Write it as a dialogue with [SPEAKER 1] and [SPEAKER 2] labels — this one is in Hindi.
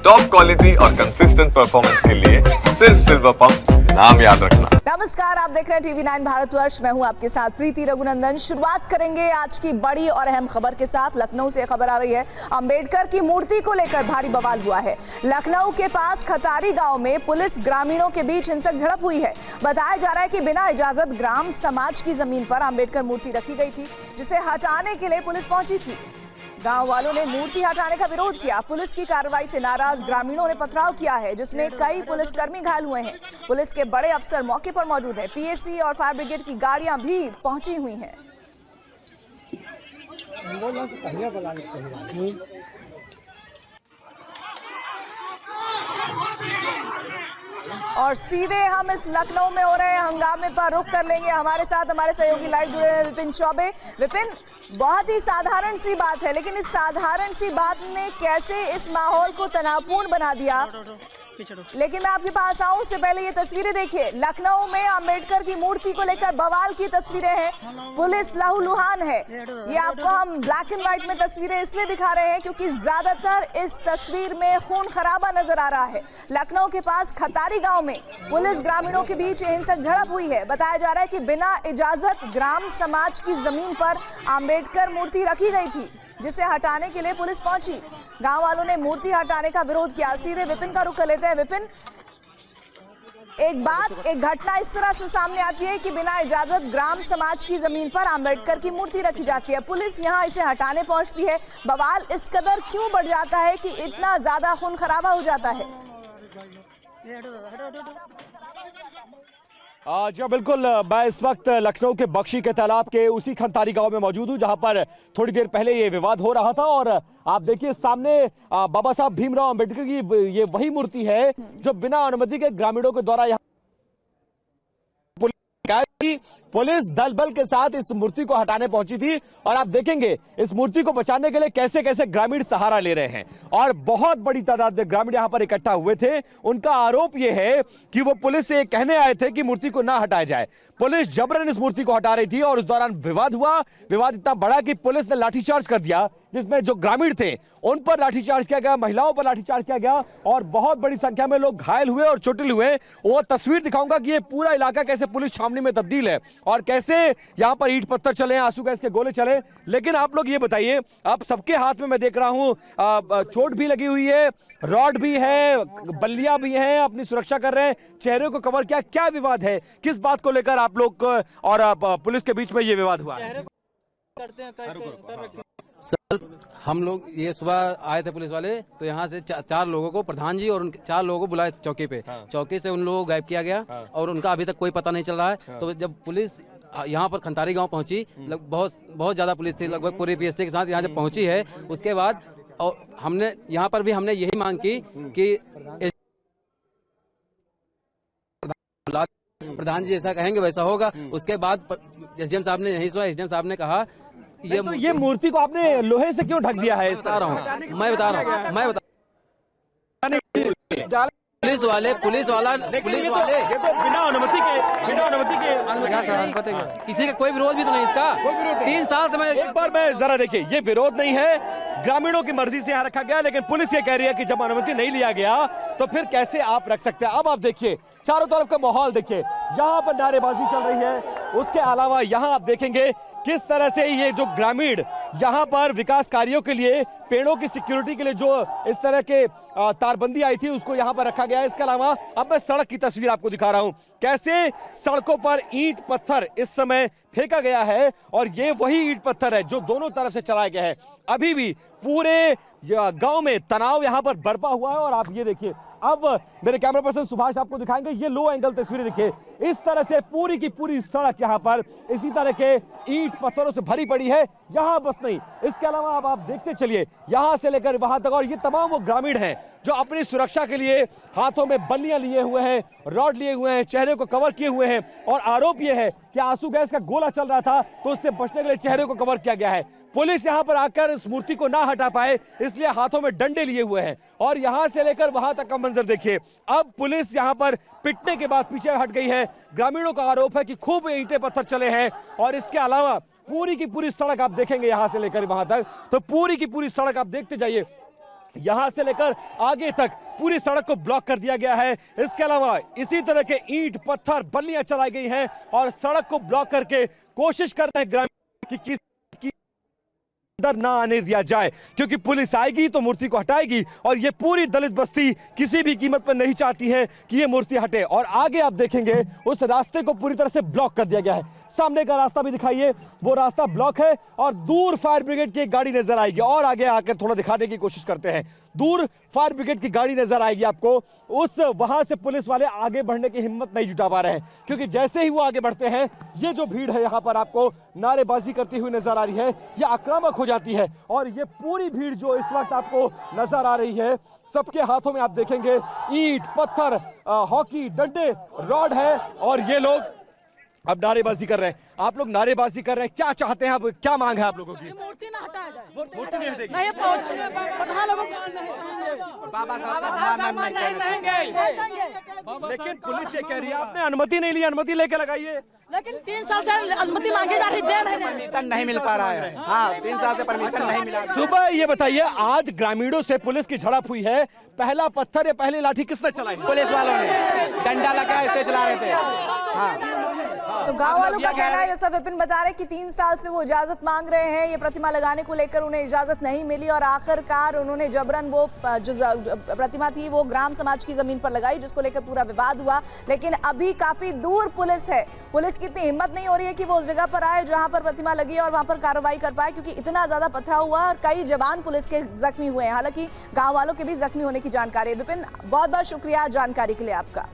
[SPEAKER 1] टॉप क्वालिटी और कंसिस्टेंट परफॉर्मेंस के लिए सिर्फ सिल्वर पंप नाम याद रखना।
[SPEAKER 2] नमस्कार, आप देख रहे हैं टीवी 9 भारतवर्ष। मैं हूं आपके साथ प्रीति रघुनंदन। शुरुआत करेंगे आज की बड़ी और अहम खबर के साथ। लखनऊ से खबर आ रही है, अंबेडकर की मूर्ति को लेकर भारी बवाल हुआ है। लखनऊ के पास खतारी गांव में पुलिस ग्रामीणों के बीच हिंसक झड़प हुई है। बताया जा रहा है कि बिना इजाजत ग्राम समाज की जमीन पर अंबेडकर मूर्ति रखी गई थी, जिसे हटाने के लिए पुलिस पहुंची थी। गांव वालों ने मूर्ति हटाने का विरोध किया। पुलिस की कार्रवाई से नाराज ग्रामीणों ने पथराव किया है, जिसमें कई पुलिसकर्मी घायल हुए हैं। पुलिस के बड़े अफसर मौके पर मौजूद हैं। पीएसी और फायर ब्रिगेड की गाड़ियां भी पहुंची हुई हैं। और सीधे हम इस लखनऊ में हो रहे हंगामे पर रुख कर लेंगे। हमारे साथ हमारे सहयोगी लाइव जुड़े हैं विपिन चौबे। विपिन, बहुत ही साधारण सी बात है, लेकिन इस साधारण सी बात ने कैसे इस माहौल को तनावपूर्ण बना दिया। लेकिन मैं आपके पास आऊं उससे पहले ये तस्वीरें देखिए। लखनऊ में अंबेडकर की मूर्ति को लेकर बवाल की तस्वीरें हैं। पुलिस लहूलुहान है। ये आपको हम ब्लैक एंड व्हाइट में तस्वीरें इसलिए दिखा रहे हैं क्योंकि ज्यादातर इस तस्वीर में खून खराबा नजर आ रहा है। लखनऊ के पास खतारी गांव में पुलिस ग्रामीणों के बीच हिंसक झड़प हुई है। बताया जा रहा है कि बिना इजाजत ग्राम समाज की जमीन पर अंबेडकर मूर्ति रखी गई थी, जिसे हटाने के लिए पुलिस पहुंची। गांव वालों ने मूर्ति हटाने का विरोध किया। सीधे विपिन का रुख कर लेते हैं। विपिन, एक घटना इस तरह से सामने आती है कि बिना इजाजत ग्राम समाज की जमीन पर अंबेडकर की मूर्ति रखी जाती है, पुलिस यहां इसे हटाने पहुंचती है। बवाल इस कदर क्यों बढ़ जाता है कि इतना ज्यादा खून खराबा हो जाता है?
[SPEAKER 3] जी बिल्कुल, मैं इस वक्त लखनऊ के बख्शी के तालाब के उसी खंतारी गांव में मौजूद हूं, जहां पर थोड़ी देर पहले ये विवाद हो रहा था। और आप देखिए सामने बाबा साहब भीमराव अंबेडकर की ये वही मूर्ति है जो बिना अनुमति के ग्रामीणों के द्वारा पुलिस दल बल के साथ इस मूर्ति को हटाने पहुंची थी। और आप देखेंगे इस मूर्ति को बचाने के लिए कैसे कैसे ग्रामीण सहारा ले रहे हैं। और बहुत बड़ी तादाद में ग्रामीण यहां पर इकट्ठा हुए थे। उनका आरोप यह है कि वो पुलिस से कहने आए थे कि मूर्ति को ना हटाया जाए। पुलिस जबरन इस मूर्ति को हटा रही थी और उस दौरान विवाद हुआ। विवाद इतना बड़ा कि पुलिस ने लाठीचार्ज कर दिया, जिसमें जो ग्रामीण थे उन पर लाठीचार्ज किया गया, महिलाओं पर लाठीचार्ज किया गया और बहुत बड़ी संख्या में लोग घायल हुए और चोटिल हुए। वो तस्वीर दिखाऊंगा कि ये पूरा इलाका कैसे पुलिस छावनी में तब्दील है और कैसे यहां पर ईंट पत्थर चले, आंसू गैस के गोले चले। लेकिन आप लोग ये बताइए, आप सबके हाथ में मैं देख रहा हूं चोट भी लगी हुई है, रॉड भी है, बल्लियां भी हैं, अपनी सुरक्षा कर रहे हैं, चेहरे को कवर किया। क्या विवाद है, किस बात को लेकर आप लोग और पुलिस के बीच में ये विवाद हुआ?
[SPEAKER 4] सर, हम लोग ये सुबह आए थे पुलिस वाले, तो यहाँ से चार लोगों को, प्रधान जी और उन 4 लोगों को बुलाए चौकी पे। चौकी से उन लोगों को गायब किया गया और उनका अभी तक कोई पता नहीं चल रहा है। तो जब पुलिस यहाँ पर खंतारी गांव पहुंची, बहुत ज्यादा पुलिस थी, लगभग पूरी पीएससी के साथ यहाँ जब पहुंची है, उसके बाद और हमने यहाँ पर भी हमने यही मांग की कि प्रधान जी ऐसा कहेंगे वैसा होगा। उसके बाद एसडीएम साहब ने यही सुना, एसडीएम साहब ने कहा
[SPEAKER 3] ये मूर्ति को आपने लोहे से क्यों ढक दिया है?
[SPEAKER 4] बता रहा हूँ, मैं बता रहा हूँ पुलिस वाले ये तो
[SPEAKER 3] बिना अनुमति के
[SPEAKER 4] किसी का कोई विरोध भी तो नहीं इसका। 3 साल से मैं
[SPEAKER 3] एक बार मैं जरा देखिए, ये विरोध नहीं है, ग्रामीणों की मर्जी से यहाँ रखा गया। लेकिन पुलिस ये कह रही है कि जब अनुमति नहीं लिया गया तो फिर कैसे आप रख सकते हैं। अब आप देखिए चारों तरफ का माहौल देखिए, यहाँ पर नारेबाजी चल रही है। उसके अलावा यहाँ आप देखेंगे किस तरह से ये जो ग्रामीण यहाँ पर विकास कार्यों के लिए, पेड़ों की सिक्योरिटी के लिए जो इस तरह के तारबंदी आई थी उसको यहाँ पर रखा गया है। इसके अलावा अब मैं सड़क की तस्वीर आपको दिखा रहा हूँ, कैसे सड़कों पर ईंट पत्थर इस समय फेंका गया है और ये वही ईंट पत्थर है जो दोनों तरफ से चलाया गया है। अभी भी पूरे गांव में तनाव यहाँ पर बरपा हुआ है। और आप ये देखिए, अब मेरे कैमरा पर्सन सुभाष आपको दिखाएंगे, ये लो एंगल तस्वीरें देखिए। इस तरह से पूरी की पूरी सड़क यहाँ पर इसी तरह के ईंट पत्थरों से भरी पड़ी है। यहाँ बस नहीं, इसके अलावा अब आप देखते चलिए यहाँ से लेकर वहां तक। और ये तमाम वो ग्रामीण हैं जो अपनी सुरक्षा के लिए हाथों में बल्लियां लिए हुए हैं, रॉड लिए हुए हैं, चेहरे को कवर किए हुए हैं। और आरोप यह है कि आंसू गैस का गोला चल रहा था तो उससे बचने के लिए चेहरे को कवर किया गया है। पुलिस यहां पर आकर इस मूर्ति को ना हटा पाए, इसलिए हाथों में डंडे लिए हुए हैं। और यहां से लेकर वहां तक का मंजर देखिए। अब पुलिस यहां पर पिटने के बाद पीछे हट गई है। ग्रामीणों का आरोप है कि खूब ईंटें पत्थर चले हैं। और इसके अलावा पूरी की पूरी सड़क आप देखेंगे यहां से लेकर वहां तक, तो पूरी की पूरी सड़क आप देखते जाइए, यहां से लेकर आगे तक पूरी सड़क को ब्लॉक कर दिया गया है। इसके अलावा इसी तरह के ईंट पत्थर बल्लियां चलाई गई हैं और सड़क को ब्लॉक करके कोशिश कर रहे हैं ग्रामीण कि किसी अंदर ना आने दिया जाए, क्योंकि पुलिस आएगी तो मूर्ति को हटाएगी और ये पूरी दलित बस्ती किसी भी कीमत पर नहीं चाहती है कि ये मूर्ति हटे। और आगे आप देखेंगे उस रास्ते को पूरी तरह से ब्लॉक कर दिया गया है। सामने का रास्ता भी दिखाइए, वो रास्ता ब्लॉक है और दूर फायर ब्रिगेड की एक गाड़ी नजर आएगी। और आगे आकर थोड़ा दिखाने की कोशिश करते हैं, दूर फायर ब्रिगेड की गाड़ी नजर आएगी आपको। उस वहां से पुलिस वाले आगे बढ़ने की हिम्मत नहीं जुटा पा रहे हैं, क्योंकि जैसे ही वो आगे बढ़ते हैं ये जो भीड़ है यहाँ पर आपको नारेबाजी करती हुई नजर आ रही है, ये आक्रामक हो जाती है। और ये पूरी भीड़ जो इस वक्त आपको नजर आ रही है, सबके हाथों में आप देखेंगे ईंट पत्थर हॉकी डंडे रॉड है और ये लोग अब नारेबाजी कर रहे हैं। आप लोग नारेबाजी कर रहे हैं, क्या चाहते हैं, अब क्या मांग है आप लोगों की?
[SPEAKER 5] मूर्ति ना हटाया जाए,
[SPEAKER 3] मूर्ति नहीं हटेगी।
[SPEAKER 5] नहीं पहुंच प्रधान लोगों को
[SPEAKER 6] बाबा साहब का ध्यान नहीं करेंगे।
[SPEAKER 3] लेकिन पुलिस ये कह रही है आपने अनुमति नहीं ली, अनुमति लेके लगाइए।
[SPEAKER 5] लेकिन 3 साल से अनुमति मांगी जा रही, दे नहीं
[SPEAKER 6] परमिशन नहीं मिल पा रहा है। हाँ, 3 साल से परमिशन नहीं मिला।
[SPEAKER 3] सुबह ये बताइए, आज ग्रामीणों से पुलिस की झड़प हुई है, पहला पत्थर या पहली लाठी किसने चलाई?
[SPEAKER 6] पुलिस वालों ने डंडा लगा ऐसे चला रहे थे। हाँ,
[SPEAKER 2] तो गांव वालों का कहना है, जैसा विपिन बता रहे कि 3 साल से वो इजाजत मांग रहे हैं, ये प्रतिमा लगाने को लेकर उन्हें इजाजत नहीं मिली और आखिरकार उन्होंने जबरन वो जो प्रतिमा थी वो ग्राम समाज की जमीन पर लगाई, जिसको लेकर पूरा विवाद हुआ। लेकिन अभी काफी दूर पुलिस है, पुलिस की इतनी हिम्मत नहीं हो रही है कि वो उस जगह पर आए जहां पर प्रतिमा लगी है और वहां पर कार्रवाई कर पाए, क्योंकि इतना ज्यादा पथराव हुआ और कई जवान पुलिस के जख्मी हुए हैं। हालांकि गाँव वालों के भी जख्मी होने की जानकारी है। विपिन, बहुत बहुत शुक्रिया जानकारी के लिए आपका।